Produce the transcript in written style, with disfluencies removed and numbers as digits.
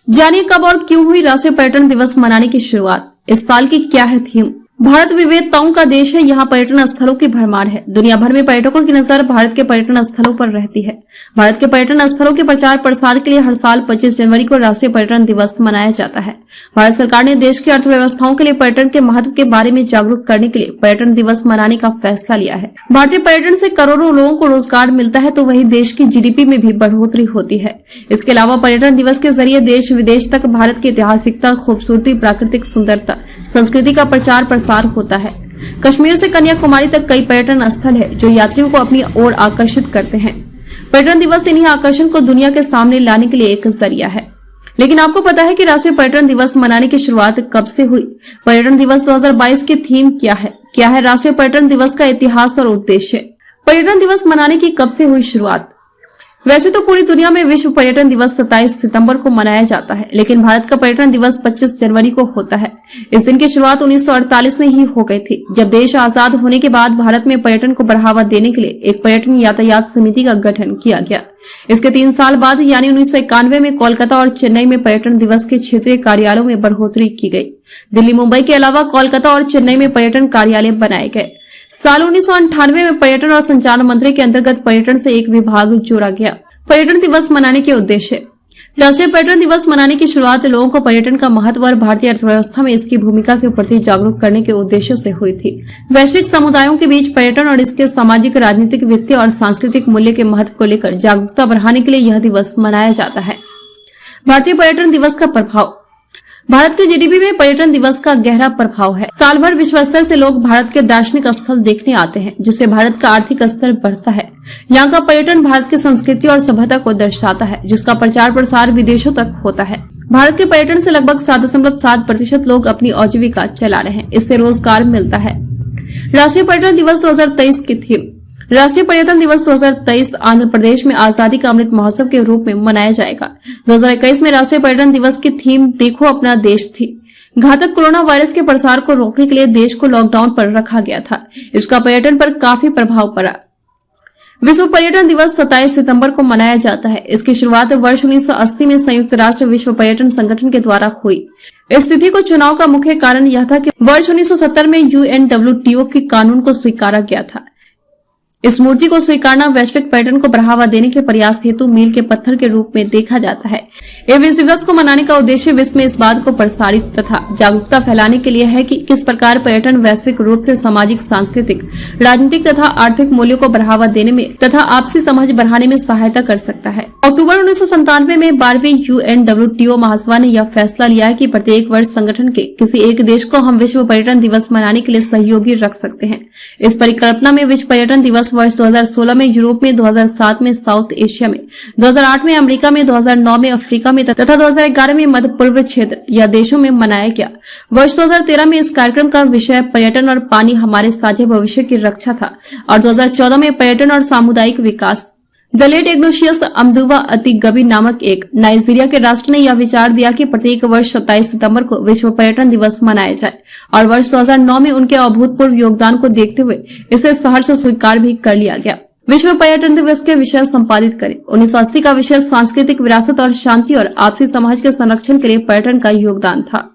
जानिए कब और क्यों हुई राष्ट्रीय पर्यटन दिवस मनाने की शुरुआत। इस साल की क्या है थीम। भारत विविधताओं का देश है, यहाँ पर्यटन स्थलों की भरमार है। दुनिया भर में पर्यटकों की नजर भारत के पर्यटन स्थलों पर रहती है। भारत के पर्यटन स्थलों के प्रचार प्रसार के लिए हर साल 25 जनवरी को राष्ट्रीय पर्यटन दिवस मनाया जाता है। भारत सरकार ने देश की अर्थव्यवस्थाओं के लिए पर्यटन के महत्व के बारे में जागरूक करने के लिए पर्यटन दिवस मनाने का फैसला लिया है। भारतीय पर्यटन से करोड़ों लोगों को रोजगार मिलता है, तो वहीं देश की जीडीपी में भी बढ़ोतरी होती है। इसके अलावा पर्यटन दिवस के जरिए देश विदेश तक भारत की ऐतिहासिकता, खूबसूरती, प्राकृतिक सुंदरता, संस्कृति का प्रचार प्रसार होता है। कश्मीर से कन्याकुमारी तक कई पर्यटन स्थल है जो यात्रियों को अपनी ओर आकर्षित करते हैं। पर्यटन दिवस इन्हीं आकर्षण को दुनिया के सामने लाने के लिए एक जरिया है। लेकिन आपको पता है कि राष्ट्रीय पर्यटन दिवस मनाने की शुरुआत कब से हुई? पर्यटन दिवस 2022 की थीम क्या है? क्या है राष्ट्रीय पर्यटन दिवस का इतिहास और उद्देश्य? पर्यटन दिवस मनाने की कब से हुई शुरुआत? वैसे तो पूरी दुनिया में विश्व पर्यटन दिवस 27 सितंबर को मनाया जाता है, लेकिन भारत का पर्यटन दिवस 25 जनवरी को होता है। इस दिन की शुरुआत 1948 में ही हो गई थी, जब देश आजाद होने के बाद भारत में पर्यटन को बढ़ावा देने के लिए एक पर्यटन यातायात समिति का गठन किया गया। इसके 3 साल बाद यानी 1991 में कोलकाता और चेन्नई में पर्यटन दिवस के क्षेत्रीय कार्यालयों में बढ़ोतरी की गई। दिल्ली, मुंबई के अलावा कोलकाता और चेन्नई में पर्यटन कार्यालय बनाए गए। साल 1998 में पर्यटन और संचार मंत्री के अंतर्गत पर्यटन से एक विभाग जोड़ा गया। पर्यटन दिवस मनाने के उद्देश्य। राष्ट्रीय पर्यटन दिवस मनाने की शुरुआत लोगों को पर्यटन का महत्व और भारतीय अर्थव्यवस्था में इसकी भूमिका के प्रति जागरूक करने के उद्देश्य से हुई थी। वैश्विक समुदायों के बीच पर्यटन और इसके सामाजिक, राजनीतिक, वित्तीय और सांस्कृतिक मूल्य के महत्व को लेकर जागरूकता बढ़ाने के लिए यह दिवस मनाया जाता है। भारतीय पर्यटन दिवस का प्रभाव। भारत के जीडीपी में पर्यटन दिवस का गहरा प्रभाव है। साल भर विश्व स्तर से लोग भारत के दार्शनिक स्थल देखने आते हैं, जिससे भारत का आर्थिक स्तर बढ़ता है। यहाँ का पर्यटन भारत की संस्कृति और सभ्यता को दर्शाता है, जिसका प्रचार प्रसार विदेशों तक होता है। भारत के पर्यटन से लगभग 7.7% लोग अपनी आजीविका चला रहे हैं। इससे रोजगार मिलता है। राष्ट्रीय पर्यटन दिवस 2023 की थीम। राष्ट्रीय पर्यटन दिवस 2023 आंध्र प्रदेश में आजादी का अमृत महोत्सव के रूप में मनाया जाएगा। 2021 में राष्ट्रीय पर्यटन दिवस की थीम देखो अपना देश थी। घातक कोरोना वायरस के प्रसार को रोकने के लिए देश को लॉकडाउन पर रखा गया था। इसका पर्यटन पर काफी प्रभाव पड़ा। विश्व पर्यटन दिवस 27 सितंबर को मनाया जाता है। इसकी शुरुआत वर्ष 1980 में संयुक्त राष्ट्र विश्व पर्यटन संगठन के द्वारा हुई। इस तिथि को चुनाव का मुख्य कारण यह था कि वर्ष 1970 में UNWTO के कानून को स्वीकारा गया था। इस मूर्ति को स्वीकारना वैश्विक पर्यटन को बढ़ावा देने के प्रयास हेतु मील के पत्थर के रूप में देखा जाता है। इस दिवस को मनाने का उद्देश्य विश्व में इस बात को प्रसारित तथा जागरूकता फैलाने के लिए है कि किस प्रकार पर्यटन वैश्विक रूप से सामाजिक, सांस्कृतिक, राजनीतिक तथा आर्थिक मूल्यों को बढ़ावा देने में तथा आपसी समझ बढ़ाने में सहायता कर सकता है। अक्टूबर 1997 में 12वीं UNWTO महासभा ने यह फैसला लिया है कि प्रत्येक वर्ष संगठन के किसी एक देश को हम विश्व पर्यटन दिवस मनाने के लिए सहयोगी रख सकते हैं। इस परिकल्पना में विश्व पर्यटन दिवस वर्ष 2016 में यूरोप में, 2007 में साउथ एशिया में, 2008 में अमेरिका में, 2009 में अफ्रीका में तथा 2011 में मध्य पूर्व क्षेत्र या देशों में मनाया गया। वर्ष 2013 में इस कार्यक्रम का विषय पर्यटन और पानी हमारे साझे भविष्य की रक्षा था और 2014 में पर्यटन और सामुदायिक विकास। द लेट इग्नाशियस अमदुवा अतिगबी नामक एक नाइजीरिया के राष्ट्र ने यह विचार दिया कि प्रत्येक वर्ष 27 सितंबर को विश्व पर्यटन दिवस मनाया जाए और वर्ष 2009 में उनके अभूतपूर्व योगदान को देखते हुए इसे सहर्ष स्वीकार भी कर लिया गया। विश्व पर्यटन दिवस के विषय संपादित करें। 1980 का विषय सांस्कृतिक विरासत और शांति और आपसी समाज के संरक्षण के लिए पर्यटन का योगदान था।